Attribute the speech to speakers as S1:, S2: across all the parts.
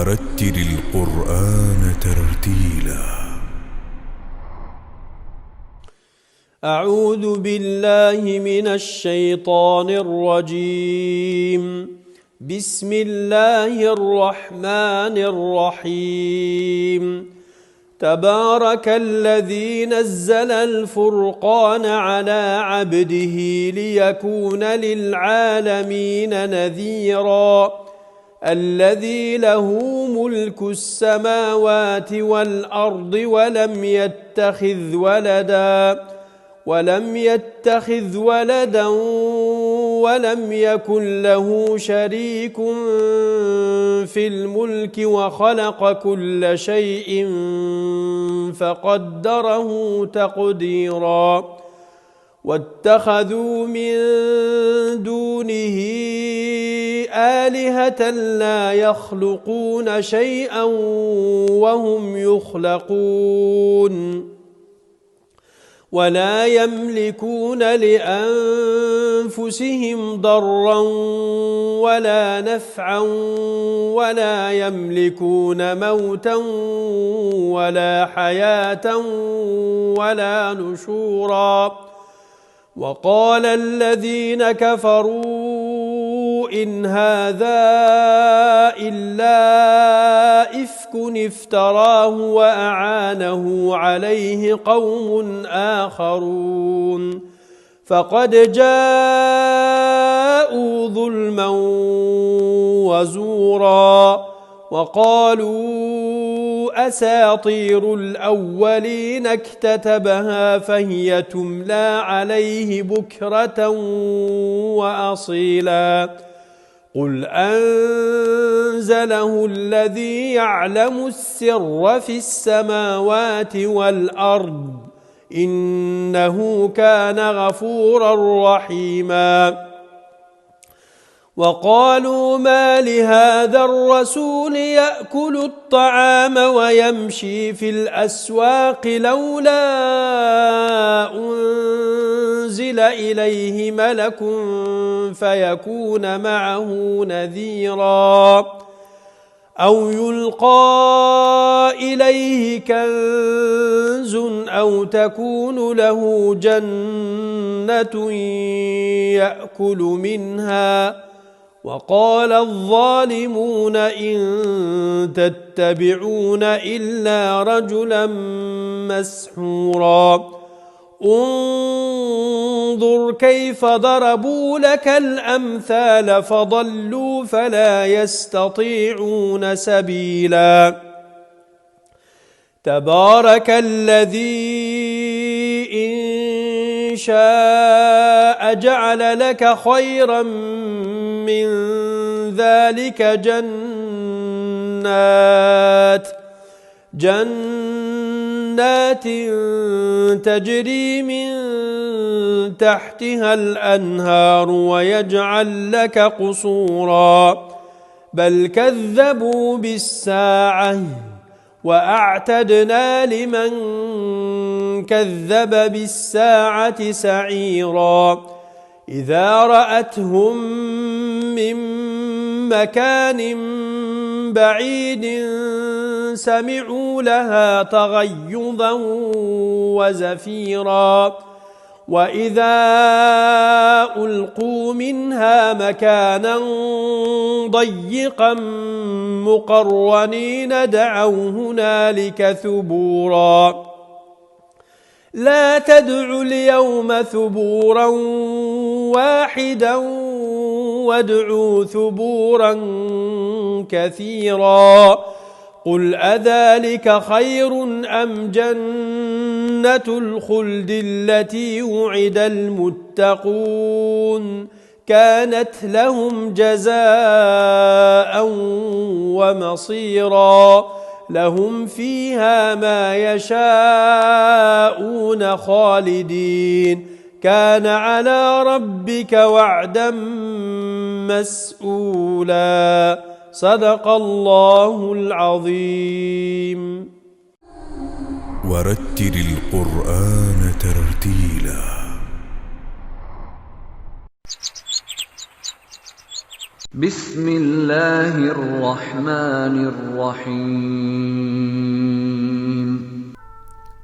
S1: ورتل القرآن ترتيلا.
S2: أعوذ بالله من الشيطان الرجيم. بسم الله الرحمن الرحيم. تبارك الذي نزل الفرقان على عبده ليكون للعالمين نذيرا. الذي له ملك السماوات والأرض ولم يتخذ ولدا ولم يكن له شريك في الملك وخلق كل شيء فقدره تقديرا. واتخذوا من دونه آلهة لا يخلقون شيئا وهم يخلقون ولا يملكون لأنفسهم ضرا ولا نفعا ولا يملكون موتا ولا حياة ولا نشورا. وقال الذين كفروا إن هذا إلا إفك افتراه وأعانه عليه قوم آخرون فقد جاءوا ظلما وزورا. وقالوا أساطير الأولين اكتتبها فهي تملى عليه بكرة وأصيلا. قل أنزله الذي يعلم السر في السماوات والأرض إنه كان غفورا رحيما. وقالوا ما لهذا الرسول يأكل الطعام ويمشي في الأسواق لولا أنزل إليه ملك فيكون معه نذيرا أو يلقى إليه كنز أو تكون له جنة يأكل منها. وقال الظالمون إن تتبعون إلا رجلا مسحورا. انظر كيف ضربوا لك الأمثال فضلوا فلا يستطيعون سبيلا. تبارك الذي إن شاء جعل لك خيرا من ذلك جنات تجري من تحتها الأنهار ويجعل لك قصورا. بل كذبوا بالساعة وأعتدنا لمن كذب بالساعة سعيرا. إذا رأتهم من مكان بعيد سمعوا لها تغيظا وزفيرا. وإذا ألقوا منها مكانا ضيقا مقرنين دعوا هنالك ثبورا. لا تدعوا اليوم ثبورا واحدا وادعوا ثبورا كثيرا. قل أذلك خير أم جنة الخلد التي وعد المتقون كانت لهم جزاء ومصيرا. لهم فيها ما يشاءون خالدين كان على ربك وعدا مسؤولا. صدق الله العظيم.
S1: ورتل القرآن ترتيلا.
S3: بسم الله الرحمن الرحيم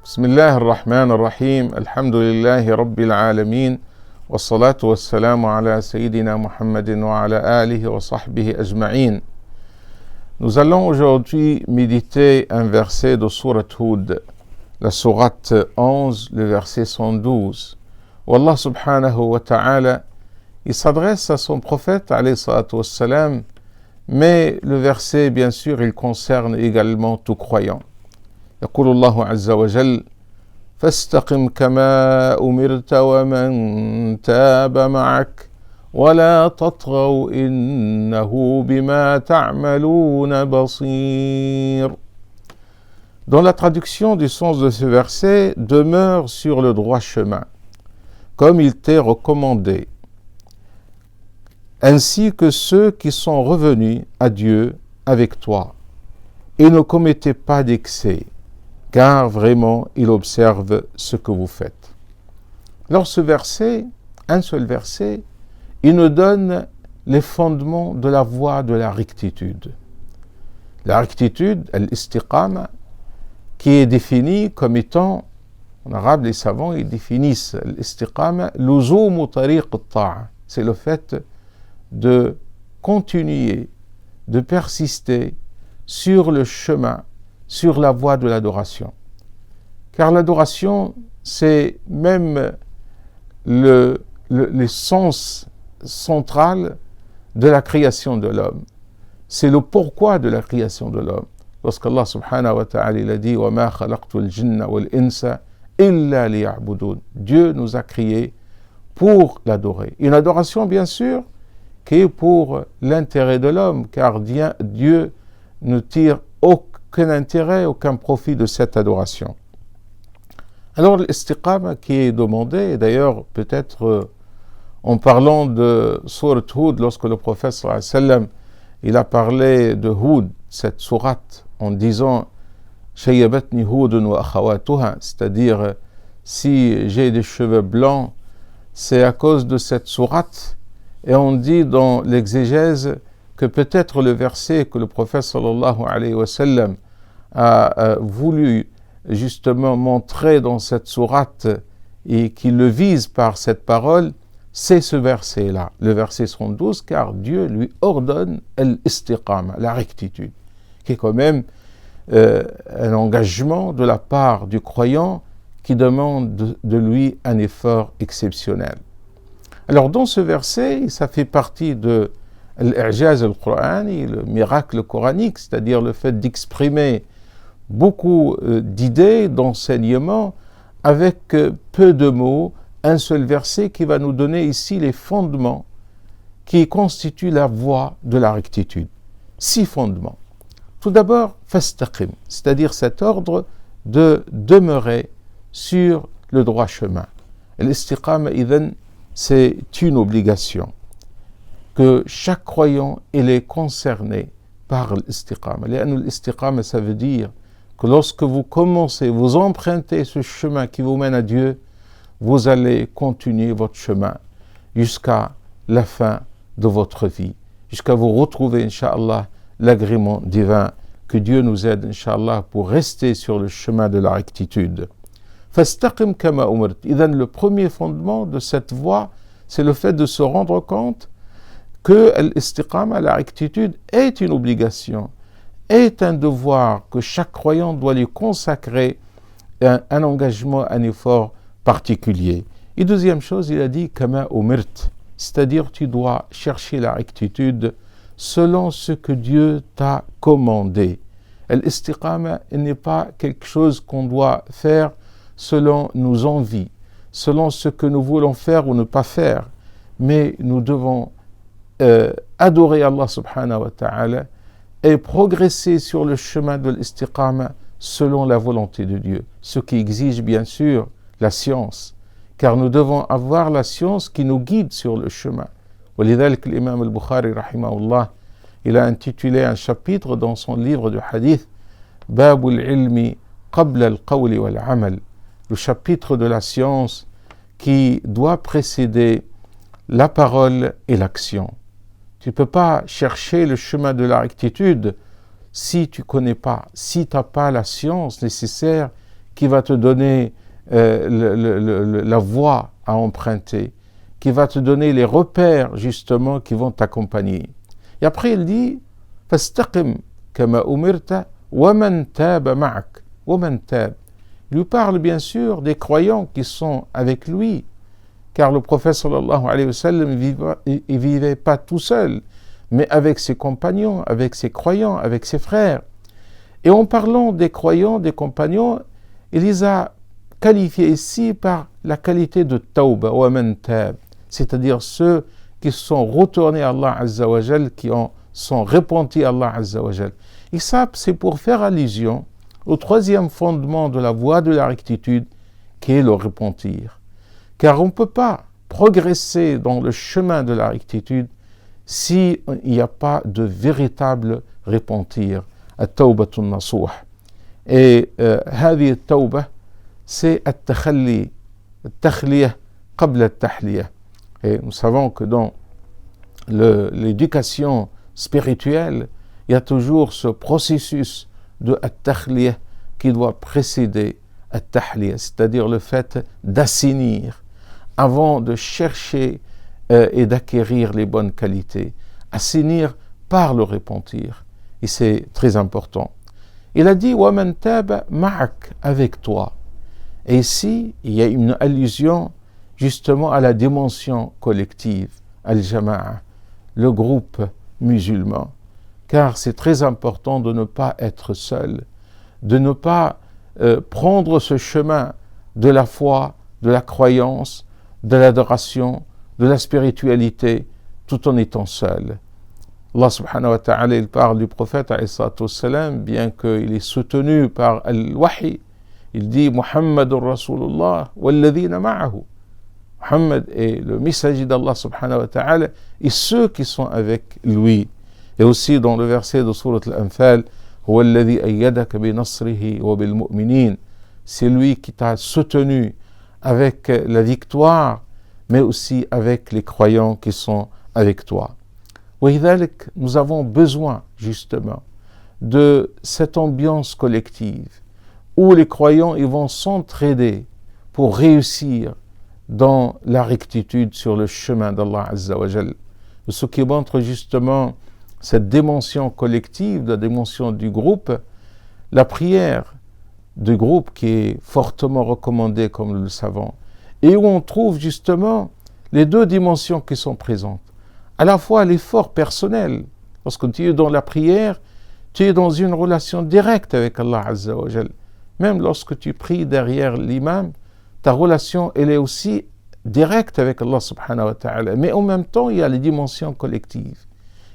S4: بسم الله الرحمن الرحيم الحمد لله رب العالمين والصلاة والسلام على سيدنا محمد وعلى آله وصحبه أجمعين. Nous allons aujourd'hui méditer un verset de Sourate Hud, la sourate 11, le verset 112, où Allah subhanahu wa ta'ala, il s'adresse à son prophète, alayhi salatu wassalam, mais le verset, bien sûr, il concerne également tout croyant. يقول الله عز وجل فاستقم كما أمرت ومن تاب معك ولا تطغوا إنه بما تعملون بصير. Dans la traduction du sens de ce verset, demeure sur le droit chemin, comme il t'est recommandé, ainsi que ceux qui sont revenus à Dieu avec toi, et ne commettez pas d'excès, car vraiment il observe ce que vous faites. Alors ce verset, un seul verset, il nous donne les fondements de la voie de la rectitude. La rectitude, l'istiqama, qui est définie comme étant, en arabe les savants ils définissent l'istiqama, luzumu tariq at-ta'a, c'est le fait de continuer, de persister sur le chemin, sur la voie de l'adoration. Car l'adoration, c'est même l'essence centrale de la création de l'homme. C'est le pourquoi de la création de l'homme. Lorsqu'Allah subhanahu wa ta'ala il a dit « Wa ma khalaqtu al-jinna wal-insa illa liya'budun » Dieu nous a créés pour l'adorer. Une adoration, bien sûr, qui est pour l'intérêt de l'homme, car Dieu ne tire aucun intérêt, aucun profit de cette adoration. Alors l'istiqama qui est demandé, et d'ailleurs peut-être en parlant de sourate Hud, lorsque le prophète sallallahu alayhi wa sallam, il a parlé de Hud, cette sourate, en disant « Shayyabatni Hudun wa akhawatuha », c'est-à-dire si j'ai des cheveux blancs, c'est à cause de cette sourate. Et on dit dans l'exégèse que peut-être le verset que le prophète sallallahu alayhi wa sallam a voulu justement montrer dans cette sourate et qui le vise par cette parole, c'est ce verset-là, le verset 112, car Dieu lui ordonne l'istiqama, la rectitude, qui est quand même un engagement de la part du croyant qui demande de lui un effort exceptionnel. Alors dans ce verset, ça fait partie de l'Ijaz al-Qur'ani, le miracle coranique, c'est-à-dire le fait d'exprimer beaucoup d'idées, d'enseignements, avec peu de mots, un seul verset qui va nous donner ici les fondements qui constituent la voie de la rectitude. 6 fondements. Tout d'abord, fastaqim, c'est-à-dire cet ordre de demeurer sur le droit chemin. L'istiqama, idhan, c'est une obligation que chaque croyant il est concerné par l'istiqama. L'istiqama, ça veut dire que lorsque vous commencez, vous empruntez ce chemin qui vous mène à Dieu, vous allez continuer votre chemin jusqu'à la fin de votre vie, jusqu'à vous retrouver, Inch'Allah, l'agrément divin. Que Dieu nous aide, Inch'Allah, pour rester sur le chemin de la rectitude. Fastaqim kama umirt. Le premier fondement de cette voie, c'est le fait de se rendre compte que l'istiqama, la rectitude, est une obligation, est un devoir que chaque croyant doit lui consacrer un engagement, un effort particulier. Et deuxième chose, il a dit kama umirt, c'est-à-dire tu dois chercher la rectitude selon ce que Dieu t'a commandé. L'istiqama n'est pas quelque chose qu'on doit faire selon nos envies, selon ce que nous voulons faire ou ne pas faire, mais nous devons adorer Allah subhanahu wa ta'ala et progresser sur le chemin de l'istiqama selon la volonté de Dieu, ce qui exige bien sûr la science, car nous devons avoir la science qui nous guide sur le chemin. ولذلك l'imam al-Bukhari rahimahullah, il a intitulé un chapitre dans son livre de hadith Bab al-ilmi qabla al-qawli wal-amal, le chapitre de la science qui doit précéder la parole et l'action. Tu ne peux pas chercher le chemin de la rectitude si tu ne connais pas, si tu n'as pas la science nécessaire qui va te donner la voie à emprunter, qui va te donner les repères justement qui vont t'accompagner. Et après il dit « Fastaqim kama umirta wa man taba ma'ak wa man tab ». Il lui parle bien sûr des croyants qui sont avec lui, car le prophète sallallahu alayhi wa sallam ne vivait pas tout seul, mais avec ses compagnons, avec ses croyants, avec ses frères. Et en parlant des croyants, des compagnons, il les a qualifiés ici par la qualité de tawba wa man tab, c'est-à-dire ceux qui sont retournés à Allah Azza wa Jal, qui sont repentis à Allah Azza wa Jal. Et ça, c'est pour faire allusion au troisième fondement de la voie de la rectitude, qui est le repentir. Car on ne peut pas progresser dans le chemin de la rectitude s'il n'y a pas de véritable repentir. At-tawbatun nasuh. Et هذه التوبة c'est التخلي التخلية قبل التحلية. Et nous savons que dans l'éducation spirituelle, il y a toujours ce processus de at-takhliyah qui doit précéder at-tahliyah, c'est-à-dire le fait d'assainir avant de chercher et d'acquérir les bonnes qualités. Assainir par le repentir. Et c'est très important. Il a dit « Wa man taba ma'ak » avec toi. Et ici, il y a une allusion justement à la dimension collective, al-jama'a, le groupe musulman. Car c'est très important de ne pas être seul, de ne pas prendre ce chemin de la foi, de la croyance, de l'adoration, de la spiritualité, tout en étant seul. Allah subhanahu wa ta'ala, il parle du prophète alayhi salatu wassalam, bien qu'il est soutenu par al-wahi, il dit Muhammadur Rasulullah walladhina ma'ahu. Muhammad est le messager d'Allah subhanahu wa ta'ala et ceux qui sont avec lui. Et aussi dans le verset de Surat Al-Anfal, Huwa alladhi ayyadaka bi nasrihi wa bil mu'minin. C'est lui qui t'a soutenu avec la victoire, mais aussi avec les croyants qui sont avec toi. وَلِذَلِكَ, nous avons besoin justement de cette ambiance collective où les croyants ils vont s'entraider pour réussir dans la rectitude sur le chemin d'Allah Azza wa Jal. Ce qui montre justement cette dimension collective, la dimension du groupe, la prière du groupe qui est fortement recommandée comme nous le savons, et où on trouve justement les deux dimensions qui sont présentes. À la fois l'effort personnel, lorsque tu es dans la prière, tu es dans une relation directe avec Allah Azza wa Jal. Même lorsque tu pries derrière l'imam, ta relation elle est aussi directe avec Allah subhanahu wa ta'ala. Mais en même temps, il y a les dimensions collectives.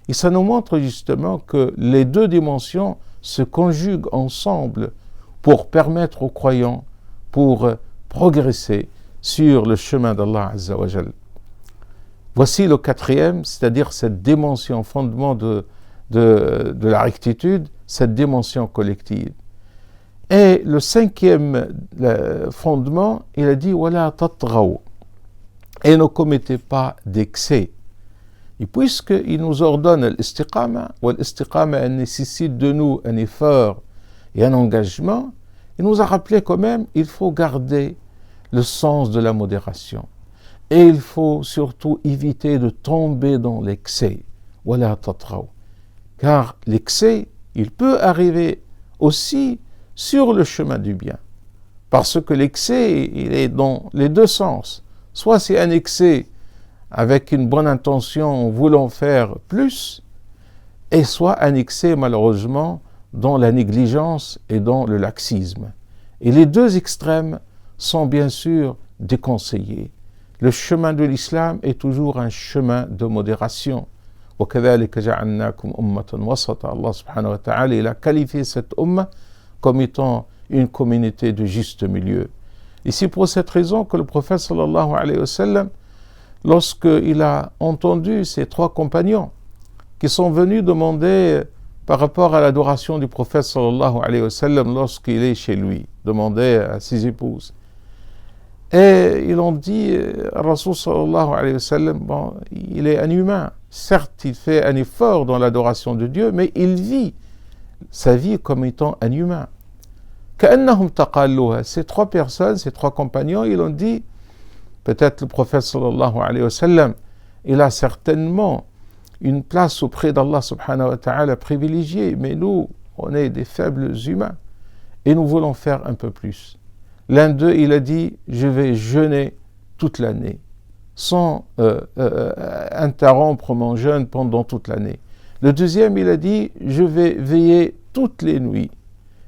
S4: Et ça nous montre justement que les deux dimensions se conjuguent ensemble pour permettre aux croyants, pour progresser sur le chemin d'Allah Azza wa Jal. Voici le quatrième, c'est-à-dire cette dimension fondement de la rectitude, cette dimension collective. Et le cinquième fondement, il a dit « Wala tatghaw » et ne commettez pas d'excès. Et puisqu'il nous ordonne l'istiqama, ou l'istiqama elle nécessite de nous un effort et un engagement, il nous a rappelé quand même il faut garder le sens de la modération. Et il faut surtout éviter de tomber dans l'excès. Wala tatghaw. Car l'excès, il peut arriver aussi sur le chemin du bien. Parce que l'excès, il est dans les deux sens. Soit c'est un excès avec une bonne intention en voulant faire plus, et soit un excès malheureusement dans la négligence et dans le laxisme. Et les deux extrêmes sont bien sûr déconseillés. Le chemin de l'islam est toujours un chemin de modération. وَكَذَلِكَ جَعَلْنَاكُمْ أُمَّةً وَسَطًا. Allah subhanahu wa ta'ala, il a qualifié cette umma comme étant une communauté de juste milieu. Et c'est pour cette raison que le prophète sallallahu alayhi wa sallam, lorsqu'il a entendu ces trois compagnons qui sont venus demander par rapport à l'adoration du prophète sallallahu alayhi wa sallam lorsqu'il est chez lui, demander à ses épouses. Et ils ont dit, Rasul sallallahu alayhi wa sallam, bon, il est un humain, certes, il fait un effort dans l'adoration de Dieu, mais il vit sa vie comme étant un humain. كأنهم تقالوها. Ces trois personnes, ces trois compagnons, ils ont dit, peut-être le prophète sallallahu alayhi wa sallam, il a certainement une place auprès d'Allah subhanahu wa ta'ala privilégiée, mais nous, on est des faibles humains et nous voulons faire un peu plus. L'un d'eux, il a dit, je vais jeûner toute l'année, sans interrompre mon jeûne pendant toute l'année. Le deuxième, il a dit, je vais veiller toutes les nuits.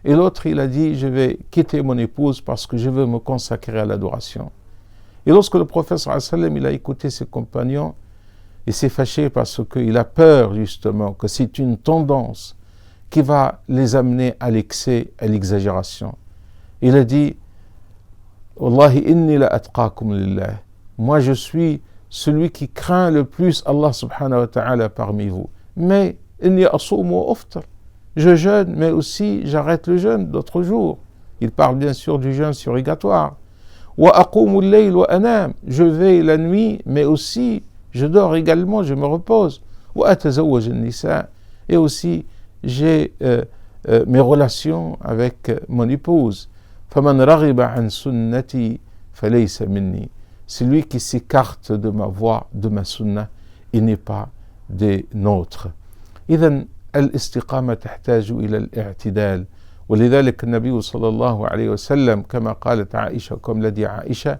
S4: Et l'autre, il a dit, je vais quitter mon épouse parce que je veux me consacrer à l'adoration. Et lorsque le prophète sallallahu alayhi wa sallam, il a écouté ses compagnons, il s'est fâché parce qu'il a peur justement que c'est une tendance qui va les amener à l'excès, à l'exagération. Il a dit, Wallahi inni la atqakum lillah. Moi je suis celui qui craint le plus Allah subhanahu wa ta'ala parmi vous. Mais inni asum wa uftar. Je jeûne, mais aussi j'arrête le jeûne d'autres jours. Il parle bien sûr du jeûne surrogatoire. Wa aqumu al-layl wa anam. Je veille la nuit, mais aussi je dors également, je me repose. Wa atazawwaj an-nisa. Et aussi j'ai mes relations avec mon épouse. Faman raghiba an sunnati falaysa minni. Celui qui s'écarte de ma voie, de ma sunna, il n'est pas des nôtres. إذن الاستقامة تحتاج إلى الاعتدال ولذلك النبي صلى الله عليه وسلم كما قالت عائشة كم لدي عائشة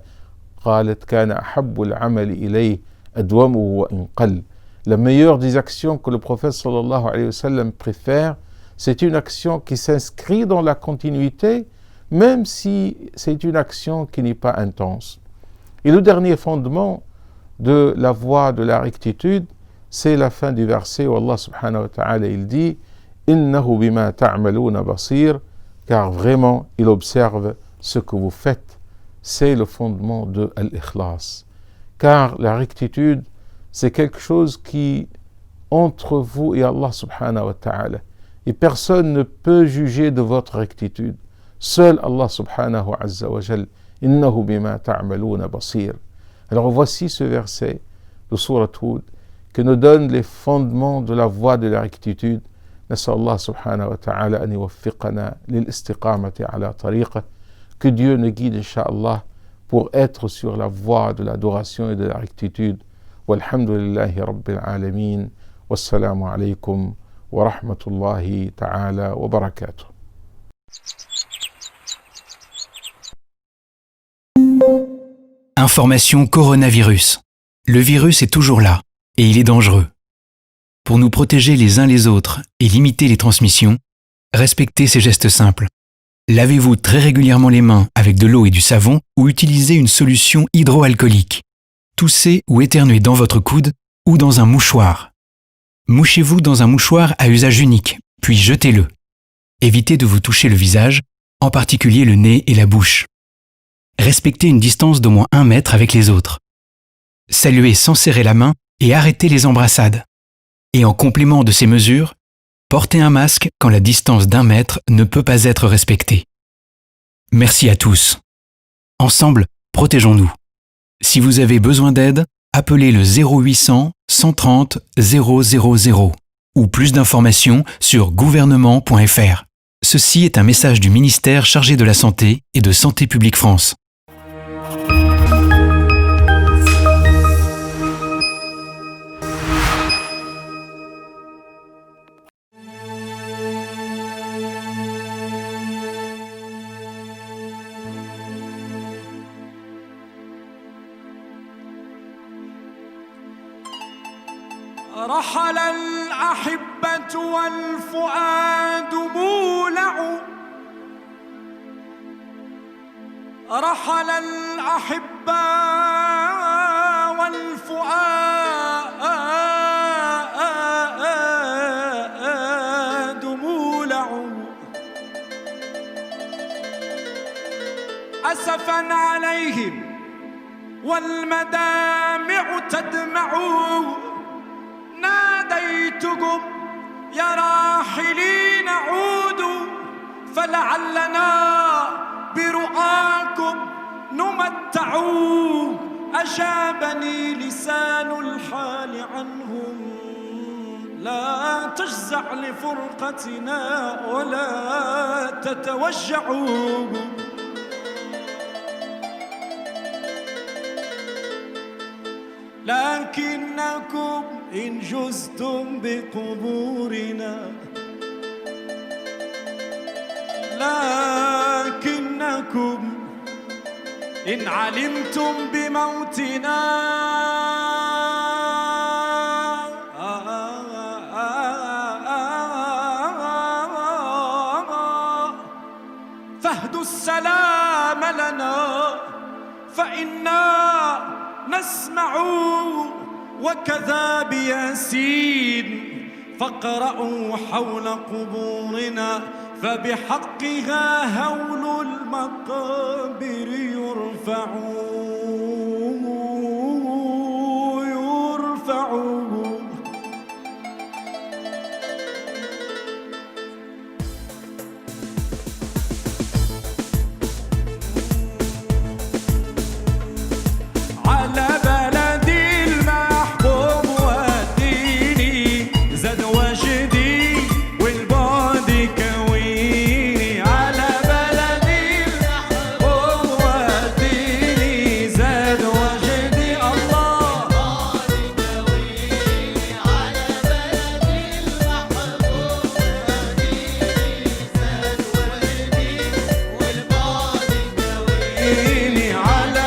S4: قالت كان أحب العمل إليه أدومه وإن قل. La meilleure des actions que le prophète sallallahu alayhi wa sallam préfère, c'est une action qui s'inscrit dans la continuité, même si c'est une action qui n'est pas intense. Et le dernier fondement de la voie de la rectitude, c'est la fin du verset où Allah subhanahu wa ta'ala il dit innahu bima ta'maluna basir, car vraiment il observe ce que vous faites. C'est le fondement de l'ikhlas, car la rectitude c'est quelque chose qui entre vous et Allah subhanahu wa ta'ala, et personne ne peut juger de votre rectitude. Seul Allah subhanahu azza wa jal, innahu bima ta'maluna basir. Alors voici ce verset de Sourate Hud qui nous donne les fondements de la voie de la rectitude. نسأل الله سبحانه وتعالى أن يوفقنا للاستقامة على طريقه. Que Dieu nous guide, Inch'Allah, pour être sur la voie de l'adoration et de la rectitude. Walhamdulillahi Rabbil Alameen. Wassalamu alaykum wa rahmatullahi ta'ala wa barakatuh.
S5: Information coronavirus. Le virus est toujours là et il est dangereux. Pour nous protéger les uns les autres et limiter les transmissions, respectez ces gestes simples. Lavez-vous très régulièrement les mains avec de l'eau et du savon ou utilisez une solution hydroalcoolique. Toussez ou éternuez dans votre coude ou dans un mouchoir. Mouchez-vous dans un mouchoir à usage unique, puis jetez-le. Évitez de vous toucher le visage, en particulier le nez et la bouche. Respectez une distance d'au moins 1 mètre avec les autres. Saluez sans serrer la main et arrêtez les embrassades. Et en complément de ces mesures, portez un masque quand la distance d'1 mètre ne peut pas être respectée. Merci à tous. Ensemble, protégeons-nous. Si vous avez besoin d'aide, appelez le 0800 130 000 ou plus d'informations sur gouvernement.fr. Ceci est un message du ministère chargé de la Santé et de Santé publique France.
S2: رحل الأحبة والفؤاد مولع رحل الأحبة والفؤاد مولع أسفا عليهم والمدامع تدمع ناديتكم يا راحلين عودوا فلعلنا برؤاكم نمتع أشابني لسان الحال عنهم لا تجزع لفرقتنا ولا تتوجعوا، لكنكم إن جزتم بقبورنا، لكنكم إن علمتم بموتنا فاهدوا السلام لنا فإنا نسمع، وكذا بياسين فاقرأوا حول قبورنا فبحقها هول المقابر يرفعون. على بلدي المحبوب وديني زاد وجدي والبعد كويني، على بلدي المحبوب وديني زاد وجدي الله على بلدي المحبوب وديني زاد وجدي والبعد كويني، على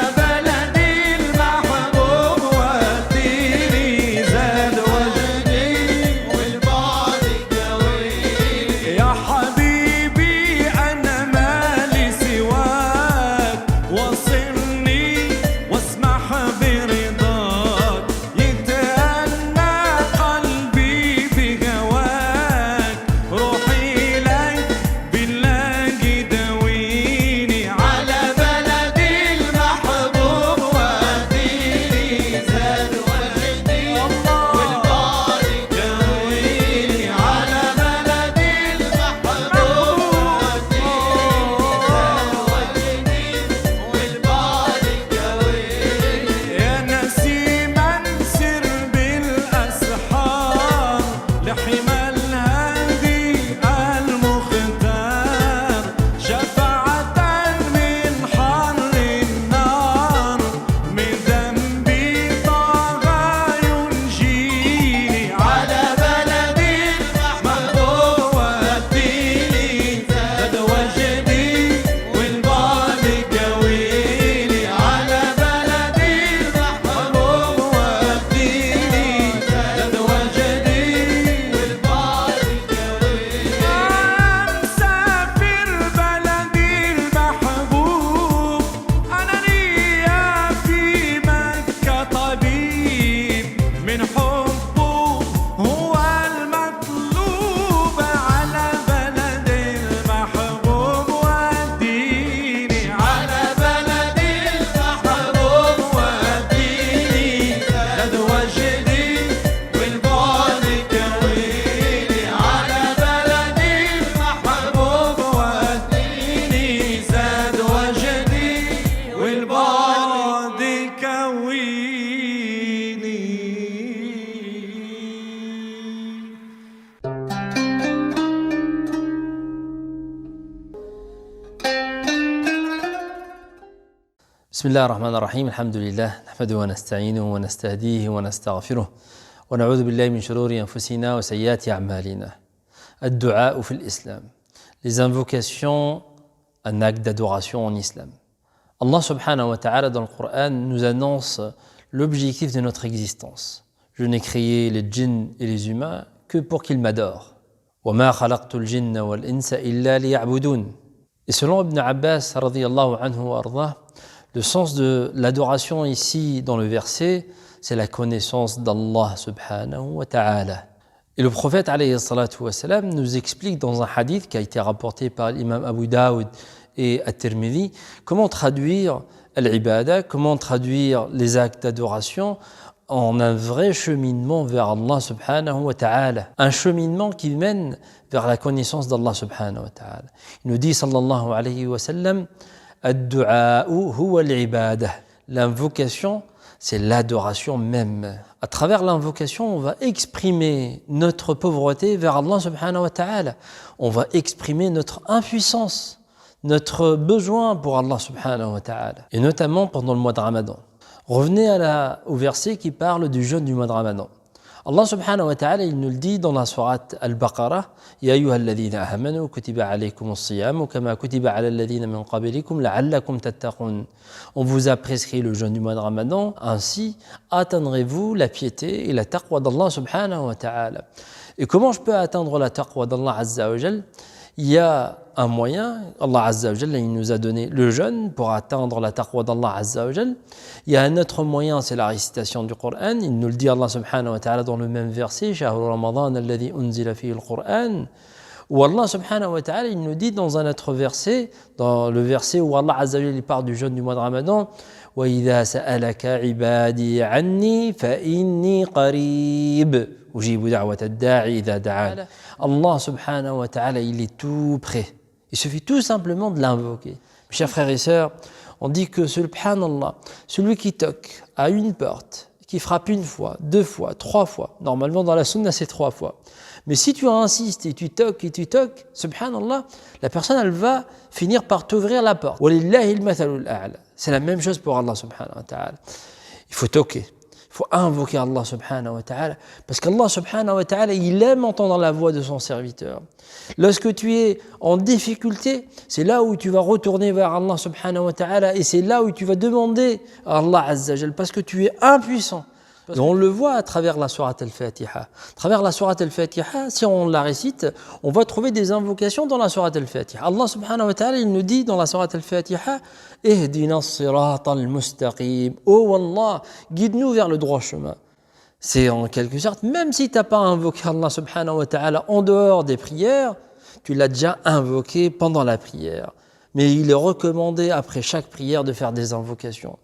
S6: بسم الله الرحمن الرحيم. الحمد لله نحمده ونستعينه ونستهديه ونستغفره ونعوذ بالله من شرور أنفسنا وسيئات أعمالنا. الدعاء في الإسلام. Les invocations, un acte d'adoration en islam. Allah subhanahu wa ta'ala dans le Coran nous annonce l'objectif de notre existence. Je n'ai créé les djinns et les humains que pour qu'ils m'adorent. وَمَا خَلَقْتُ الْجِنَّ وَالْإِنسَ إِلَّا لِيَعْبُدُونَ. Et selon Ibn Abbas radiyallahu anhu wa ardah, le sens de l'adoration ici dans le verset, c'est la connaissance d'Allah subhanahu wa ta'ala. Et le prophète alayhi salatu wa salam nous explique dans un hadith qui a été rapporté par l'imam Abu Daoud et At-Tirmidhi comment traduire l'ibada, comment traduire les actes d'adoration en un vrai cheminement vers Allah subhanahu wa ta'ala. Un cheminement qui mène vers la connaissance d'Allah subhanahu wa ta'ala. Il nous dit sallallahu alayhi wa sallam: Ad-du'a'u huwa al-ibadah. L'invocation, c'est l'adoration même. À travers l'invocation, on va exprimer notre pauvreté vers Allah subhanahu wa ta'ala. On va exprimer notre impuissance, notre besoin pour Allah subhanahu wa ta'ala. Et notamment pendant le mois de Ramadan. Revenez au verset qui parle du jeûne du mois de Ramadan. Allah subhanahu wa ta'ala, il nous le dit dans la sourate Al-Baqarah, Ya ayyuhalladhina amanu kutiba alaykumus siyamu kama kutiba ala alladhina min qablikum la'allakum tattaqun. On vous a prescrit le jeûne du mois de Ramadan, ainsi atteindrez-vous la piété et la taqwa d'Allah subhanahu wa ta'ala. Et comment je peux atteindre la taqwa d'Allah azza wa jal? Il y a un moyen, Allah azza wa jal, il nous a donné le jeûne pour atteindre la taqwa d'Allah azza wa jal. Il y a un autre moyen, c'est la récitation du Coran. Il nous le dit Allah subhanahu wa ta'ala dans le même verset, Shahru Ramadan alladhi unzila fihi al-Qur'an. Où Allah subhanahu wa ta'ala, il nous dit dans un autre verset, dans le verset où Allah azza wa jal parle du jeûne du mois de Ramadan, Wa idha sa'alaka ibadi anni fa inni qarib. Allah subhanahu wa ta'ala, il est tout prêt. Il suffit tout simplement de l'invoquer. Chers frères et sœurs, on dit que subhanallah, celui qui toque à une porte, qui frappe une fois, 2 fois, 3 fois, normalement dans la sunna c'est 3 fois. Mais si tu insistes et tu toques, subhanallah, la personne elle va finir par t'ouvrir la porte. C'est la même chose pour Allah subhanahu wa ta'ala. Il faut toquer. Il faut invoquer Allah subhanahu wa ta'ala parce qu'Allah subhanahu wa ta'ala il aime entendre la voix de son serviteur. Lorsque tu es en difficulté, c'est là où tu vas retourner vers Allah subhanahu wa ta'ala et c'est là où tu vas demander à Allah azza wa jal parce que tu es impuissant. Et on le voit à travers la sourate Al-Fatiha. À travers la sourate Al-Fatiha, si on la récite, on va trouver des invocations dans la sourate Al-Fatiha. Allah subhanahu wa ta'ala, il nous dit dans la sourate Al-Fatiha, Ihdina as-sirata al-mustaqim. Oh Allah, guide-nous vers le droit chemin. C'est en quelque sorte, même si tu n'as pas invoqué Allah subhanahu wa ta'ala en dehors des prières, tu l'as déjà invoqué pendant la prière. Mais il est recommandé après chaque prière de faire des invocations.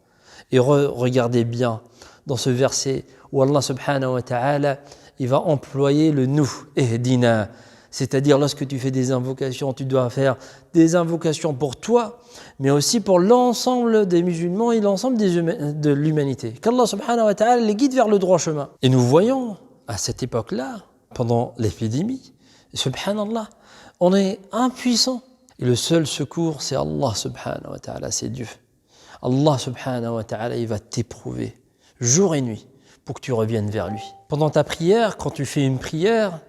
S6: Et regardez bien dans ce verset où Allah subhanahu wa ta'ala il va employer le nous, Ihdina. C'est-à-dire lorsque tu fais des invocations, tu dois faire des invocations pour toi, mais aussi pour l'ensemble des musulmans et l'ensemble de l'humanité. Qu'Allah subhanahu wa ta'ala les guide vers le droit chemin. Et nous voyons à cette époque-là, pendant l'épidémie, subhanallah, on est impuissant. Et le seul secours, c'est Allah subhanahu wa ta'ala, c'est Dieu. Allah subhanahu wa ta'ala, il va t'éprouver jour et nuit pour que tu reviennes vers lui. Pendant ta prière, quand tu fais une prière,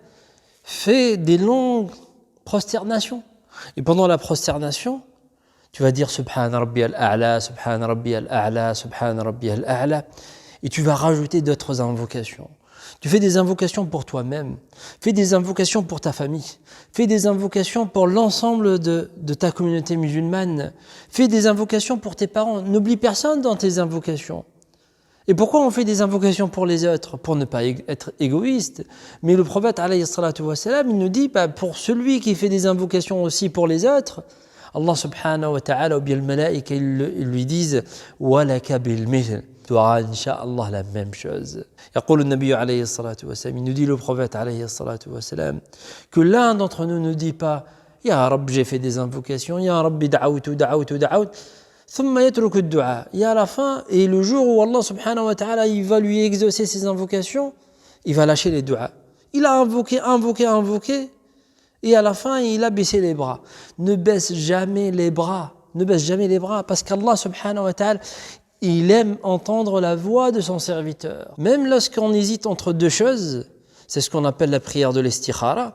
S6: fais des longues prosternations. Et pendant la prosternation, tu vas dire Subhana Rabbiyal A'la, Subhana Rabbiyal A'la, Subhana Rabbiyal A'la. Et tu vas rajouter d'autres invocations. Tu fais des invocations pour toi-même, fais des invocations pour ta famille, fais des invocations pour l'ensemble de ta communauté musulmane, fais des invocations pour tes parents. N'oublie personne dans tes invocations. Et pourquoi on fait des invocations pour les autres? Pour ne pas être égoïste. Mais le prophète, alayhi salatu wa salam, il nous dit, pour celui qui fait des invocations aussi pour les autres, Allah subhanahu wa ta'ala ou bien le malaïka, ils lui disent « Walaka bil mithl » tu auras, incha'Allah, la même chose. يقول النبي عليه الصلاة والسلام, il nous dit le prophète, alayhi salatu wa salam, que l'un d'entre nous ne dit pas « Ya Rabb, j'ai fait des invocations, Ya Rabbi da'awtu, da'awtu, da'awtu » ثم يترك الدعاء. Et à la fin, et le jour où Allah subhanahu wa ta'ala il va lui exaucer ses invocations, il va lâcher les du'as. Il a invoqué, et à la fin, il a baissé les bras. Ne baisse jamais les bras, parce qu'Allah subhanahu wa ta'ala, il aime entendre la voix de son serviteur. Même lorsqu'on hésite entre deux choses, c'est ce qu'on appelle la prière de l'istikhara,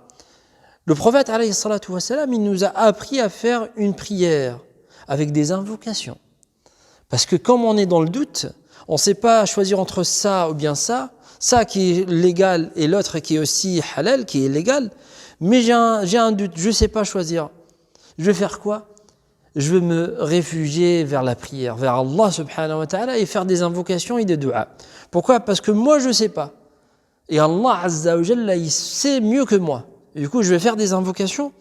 S6: le prophète alayhi salatu wa salam, il nous a appris à faire une prière avec des invocations. Parce que comme on est dans le doute, on ne sait pas choisir entre ça ou bien ça qui est légal et l'autre qui est aussi halal, qui est légal, mais j'ai un doute, je ne sais pas choisir. Je vais faire quoi? Je vais me réfugier vers la prière, vers Allah subhanahu wa ta'ala et faire des invocations et des du'as. Pourquoi? Parce que moi je ne sais pas. Et Allah azza wa jalla, il sait mieux que moi. Et du coup je vais faire des invocations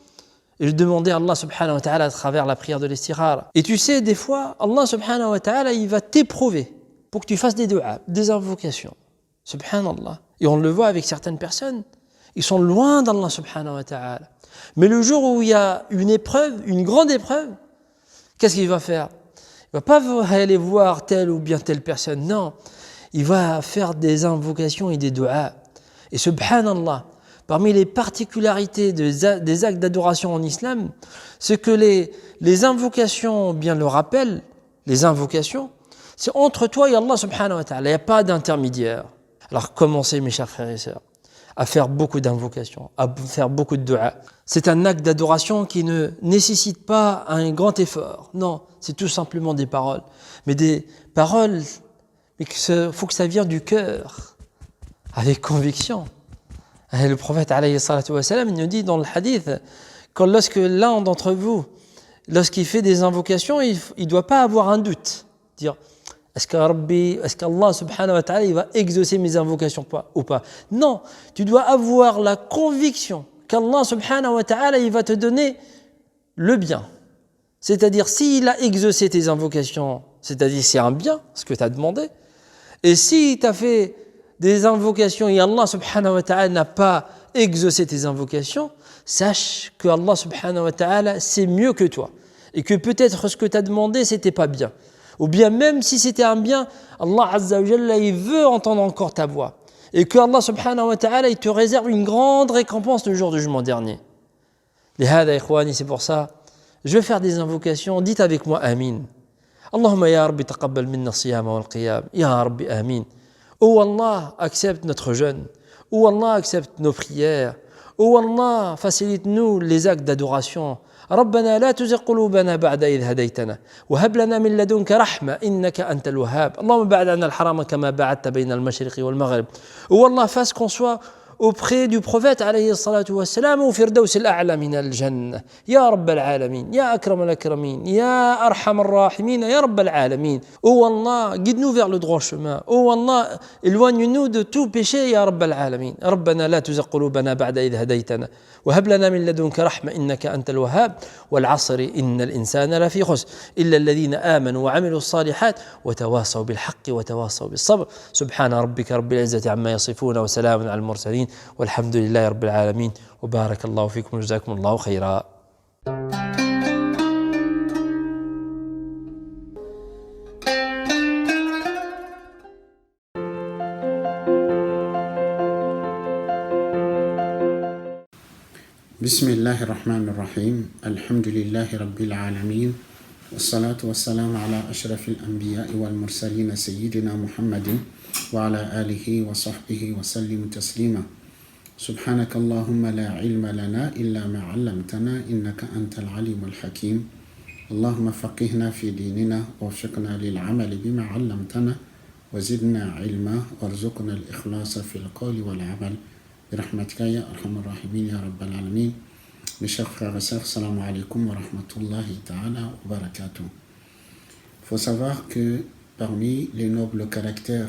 S6: et je demandais à Allah subhanahu wa ta'ala à travers la prière de l'istikhara. Et tu sais, des fois, Allah subhanahu wa ta'ala, il va t'éprouver pour que tu fasses des du'as, des invocations. Subhanallah. Et on le voit avec certaines personnes, ils sont loin d'Allah subhanahu wa ta'ala. Mais le jour où il y a une épreuve, une grande épreuve, qu'est-ce qu'il va faire? Il ne va pas aller voir telle ou bien telle personne, non. il va faire des invocations et des du'as. Et subhanallah, parmi les particularités des actes d'adoration en islam, c'est que les invocations, bien le rappel, les invocations, c'est entre toi et Allah subhanahu wa ta'ala, il n'y a pas d'intermédiaire. Alors commencez mes chers frères et sœurs à faire beaucoup d'invocations, à faire beaucoup de du'a. C'est un acte d'adoration qui ne nécessite pas un grand effort. Non, c'est tout simplement des paroles. Mais des paroles, mais il faut que ça vienne du cœur, avec conviction. Et le prophète alayhi salatu wa salam, il nous dit dans le hadith, que lorsque l'un d'entre vous, lorsqu'il fait des invocations, il ne doit pas avoir un doute. Dire, est-ce qu'Allah subhanahu wa ta'ala il va exaucer mes invocations ou pas? Non, tu dois avoir la conviction qu'Allah subhanahu wa ta'ala il va te donner le bien. C'est-à-dire, s'il a exaucé tes invocations, c'est-à-dire c'est un bien, ce que tu as demandé, et si tu as fait des invocations et Allah subhanahu wa ta'ala n'a pas exaucé tes invocations, sache que Allah subhanahu wa ta'ala c'est mieux que toi. Et que peut-être ce que tu as demandé, c'était pas bien. Ou bien même si c'était un bien, Allah azza wa jalla, il veut entendre encore ta voix. Et que Allah subhanahu wa ta'ala, il te réserve une grande récompense le jour du jugement dernier. Lihada ikhwani, c'est pour ça, je vais faire des invocations, dites avec moi Amin. Allahumma ya Rabbi taqabbal minna siyama wal qiyam. Ya Rabbi Amin. Oh Allah, accepte notre jeûne. Oh Allah, accepte nos prières. Oh Allah, facilite-nous les actes d'adoration. ربنا لا تزغ قلوبنا بعد إذ هديتنا وهب لنا من لدنك رحمة إنك أنت الوهاب اللهم بعد عنا الحرام كما بعدت بين المشرق والمغرب. Oh Allah, fasse qu'on soit auprès du prophète alayhi salatu wassalam au firdaus al-a'la min al-jannah. Ya Rabb al-alamin, ya Akram al-akramin, ya Arham al-rahimin, ya Rabb al-alamin. Oh Allah, guide-nous vers le droit chemin. Oh Allah, éloigne-nous de tout péché, ya Rabb al-alamin. ربنا لا تزغ قلوبنا بعد إذ هديتنا وهب لنا من لدنك رحمة إنك أنت الوهاب والعصر إن الإنسان لفي خسر إلا الذين آمنوا وعملوا الصالحات وتواصوا بالحق وتواصوا بالصبر سبحان ربك رب العزة عما يصفون وسلام على المرسلين والحمد لله رب العالمين وبارك الله فيكم وجزاكم الله خيرا.
S7: بسم الله الرحمن الرحيم الحمد لله رب العالمين والصلاة والسلام على أشرف الأنبياء والمرسلين سيدنا محمد وعلى آله وصحبه وسلم تسليما سبحانك اللهم لا علم لنا إلا ما علمتنا إنك أنت العليم الحكيم اللهم فقهنا في ديننا ووفقنا للعمل بما علمتنا وزدنا علما وارزقنا الإخلاص في القول والعمل برحمتك يا أرحم الراحمين يا رب العالمين. Mes chers frères et sœurs, salam alaikum wa rahmatullahi ta'ala wa barakatuh. Il faut savoir que parmi les nobles caractères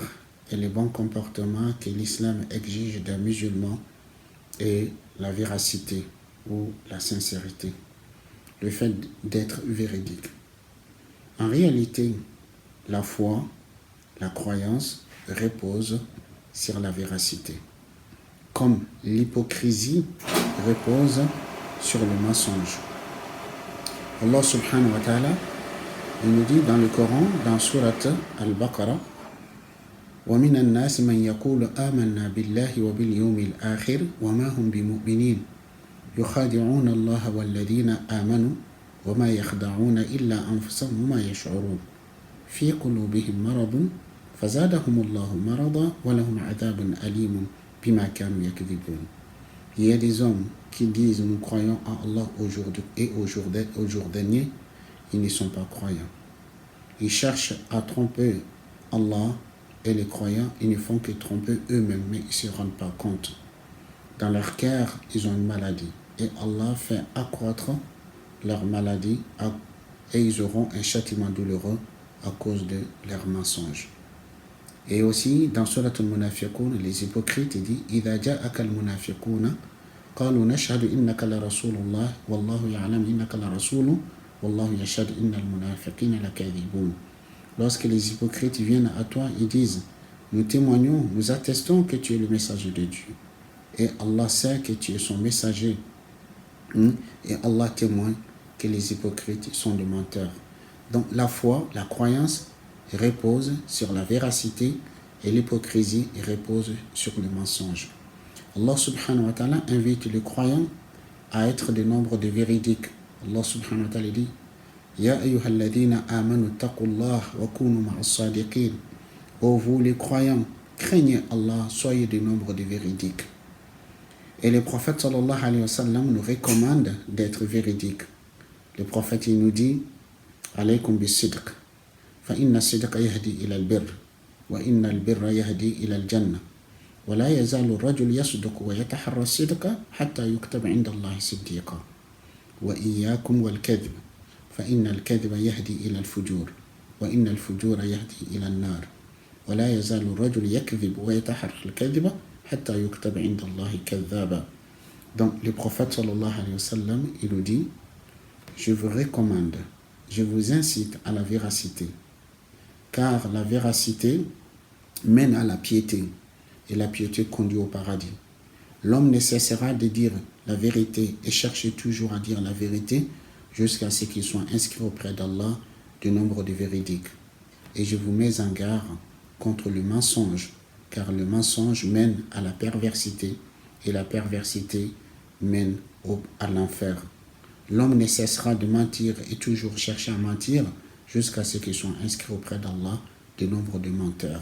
S7: et les bons comportements que l'islam exige d'un musulman est la véracité ou la sincérité, le fait d'être véridique. En réalité, la foi, la croyance repose sur la véracité, comme l'hypocrisie repose sur le mensonge. Allah subhanahu wa ta'ala, il nous dit dans le Coran, dans sourate Al-Baqarah, وَمِنَ النَّاسِ مَنْ يَقُولُ آمَنَّا بِاللَّهِ وَبِالْيَوْمِ الْآخِرِ وَمَا هُمْ بِمُؤْمِنِينَ يُخَادِعُونَ اللَّهَ وَالَّذِينَ آمَنُوا وَمَا يَخْدَعُونَ إِلَّا أَنفُسَهُمْ وَمَا يَشْعُرُونَ فِي قُلُوبِهِمْ مَرَضٌ فَزَادَهُمُ اللَّهُ مَرَضًا وَلَهُمْ عَذَابٌ أَلِيمٌ بِمَا كَانُوا يَكْذِبُونَ. Il y a des hommes qui disent nous croyons en Allah aujourd'hui et au jour dernier, ils ne sont pas croyants. Ils cherchent à tromper Allah et les croyants, ils ne font que tromper eux-mêmes, mais ils ne se rendent pas compte. Dans leur cœur, ils ont une maladie et Allah fait accroître leur maladie et ils auront un châtiment douloureux à cause de leurs mensonges. Et aussi, dans Surat al-Munafiqun, les hypocrites disent إِذَا جَاءَكَ الْمُنَافِقُونَ قالوا نشهد إنك لرسول الله والله يعلم إنك لرسول والله يشهد إن المنافقين لكاذبون. Lorsque les hypocrites viennent à toi, ils disent nous témoignons, nous attestons que tu es le messager de Dieu. Et Allah sait que tu es son messager. Et Allah témoigne que les hypocrites sont des menteurs. Donc la foi, la croyance repose sur la véracité et l'hypocrisie repose sur le mensonge. Allah subhanahu wa ta'ala invite les croyants à être des nombres de véridiques. Allah subhanahu wa ta'ala dit Ya ayyuhalladhina amanu taqullah wa kunu ma'as sadiqin. Ô vous les croyants, craignez Allah, soyez des nombres de véridiques. Et le prophète sallallahu alayhi wa sallam nous recommande d'être véridiques. Le prophète il nous dit alaykum bis-sidq fa inna as-sidqa yahdi ila al-birr wa inna al-birra yahdi ila al-jannah wa la yazalu ar-rajulu yasduqu wa yataharra as-sidqa hatta yuktaba 'inda Allahi siddiqan wa iyyakum wal-kadhib fa inna al-kadhiba yahdi ila al-fujur wa inna al-fujura yahdi ila an-nar wa la yazalu ar-rajulu yakdhibu wa yataharra al-kadhiba hatta yuktaba 'inda Allahi kadhaba. Donc le prophète sallallahu alayhi wa sallam il nous dit je vous recommande, je vous incite à la véracité, car la véracité mène à la piété, et la piété conduit au paradis. L'homme ne cessera de dire la vérité et chercher toujours à dire la vérité jusqu'à ce qu'il soit inscrit auprès d'Allah du nombre de véridiques. Et je vous mets en garde contre le mensonge, car le mensonge mène à la perversité, et la perversité mène à l'enfer. L'homme ne cessera de mentir et toujours chercher à mentir jusqu'à ce qu'ils soient inscrits auprès d'Allah du nombre de menteurs.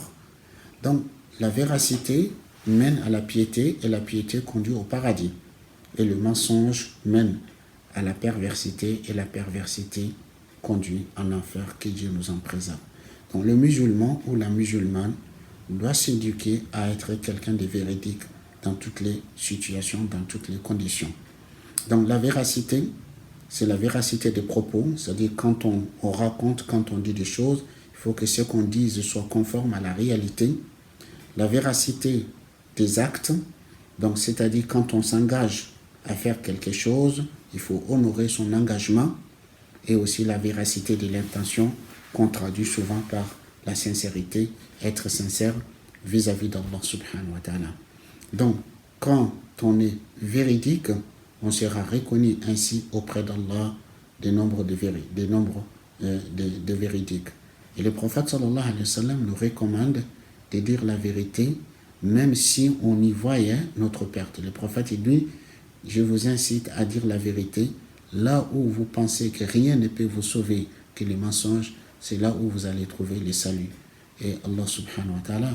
S7: Donc, la véracité mène à la piété et la piété conduit au paradis. Et le mensonge mène à la perversité et la perversité conduit en enfer, que Dieu nous en préserve. Donc, le musulman ou la musulmane doit s'éduquer à être quelqu'un de véridique dans toutes les situations, dans toutes les conditions. Donc, la véracité, c'est la véracité des propos, c'est-à-dire quand on raconte, quand on dit des choses, il faut que ce qu'on dise soit conforme à la réalité. La véracité des actes, donc c'est-à-dire quand on s'engage à faire quelque chose, il faut honorer son engagement, et aussi la véracité de l'intention qu'on traduit souvent par la sincérité, être sincère vis-à-vis d'Allah subhanahu wa ta'ala. Donc, quand on est véridique, on sera reconnu ainsi auprès d'Allah des nombres de véridiques. Et le prophète sallallahu alayhi wa sallam nous recommande de dire la vérité, même si on y voyait notre perte. Le prophète dit, je vous incite à dire la vérité, là où vous pensez que rien ne peut vous sauver que les mensonges, c'est là où vous allez trouver le salut. Et Allah subhanahu wa ta'ala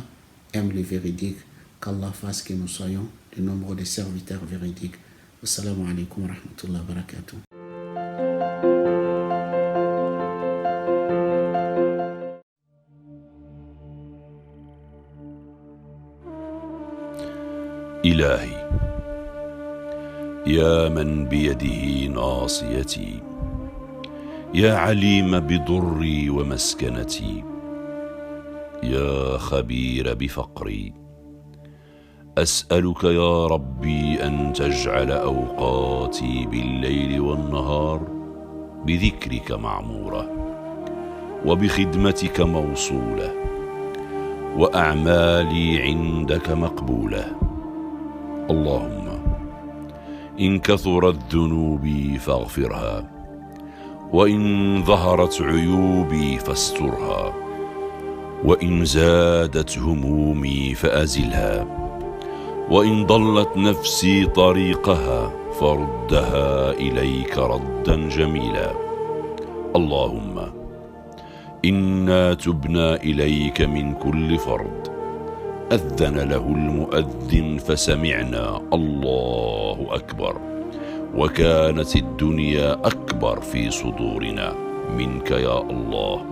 S7: aime les véridiques, qu'Allah fasse que nous soyons du nombre de serviteurs véridiques. Assalamu alaikum wa rahmatullahi wa barakatuh.
S1: إلهي يا من بيده ناصيتي يا عليم بضري ومسكنتي يا خبير بفقري أسألك يا ربي أن تجعل أوقاتي بالليل والنهار بذكرك معمورة وبخدمتك موصولة وأعمالي عندك مقبولة. اللهم إن كثرت ذنوبي فاغفرها وإن ظهرت عيوبي فاسترها وإن زادت همومي فأزلها وإن ضلت نفسي طريقها فردها إليك ردا جميلا. اللهم إنا تبنا إليك من كل فرد أذن له المؤذن فسمعنا الله أكبر وكانت الدنيا أكبر في صدورنا منك يا الله.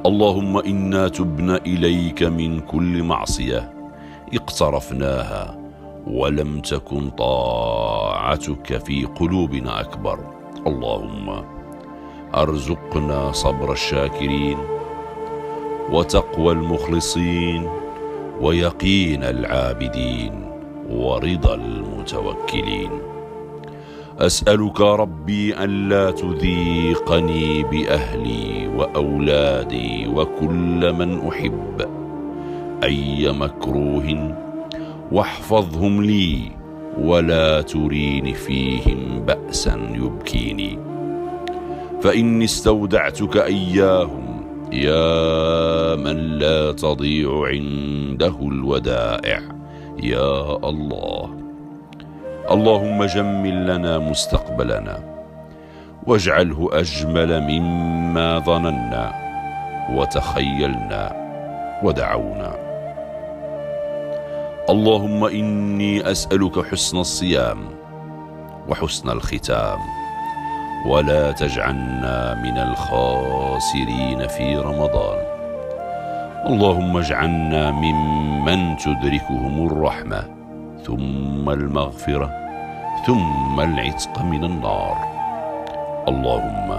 S1: اللهم إنا تبنا إليك من كل معصية اقترفناها ولم تكن طاعتك في قلوبنا أكبر. اللهم أرزقنا صبر الشاكرين وتقوى المخلصين ويقين العابدين ورضا المتوكلين. أسألك ربي أن لا تذيقني بأهلي وأولادي وكل من أحب أي مكروه واحفظهم لي ولا تريني فيهم بأسا يبكيني، فإني استودعتك إياهم يا من لا تضيع عنده الودائع يا الله. اللهم جمل لنا مستقبلنا واجعله أجمل مما ظننا وتخيلنا ودعونا. اللهم إني أسألك حسن الصيام وحسن الختام، ولا تجعلنا من الخاسرين في رمضان. اللهم اجعلنا ممن تدركهم الرحمة ثم المغفرة ثم العتق من النار. اللهم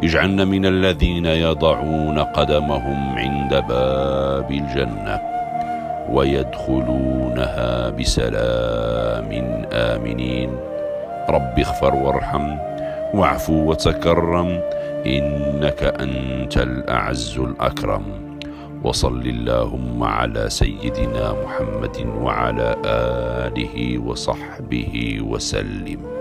S1: اجعلنا من الذين يضعون قدمهم عند باب الجنة ويدخلونها بسلام آمنين. رب اغفر وارحم واعفو وتكرم إنك أنت الأعز الأكرم. وصل اللهم على سيدنا محمد وعلى آله وصحبه وسلم.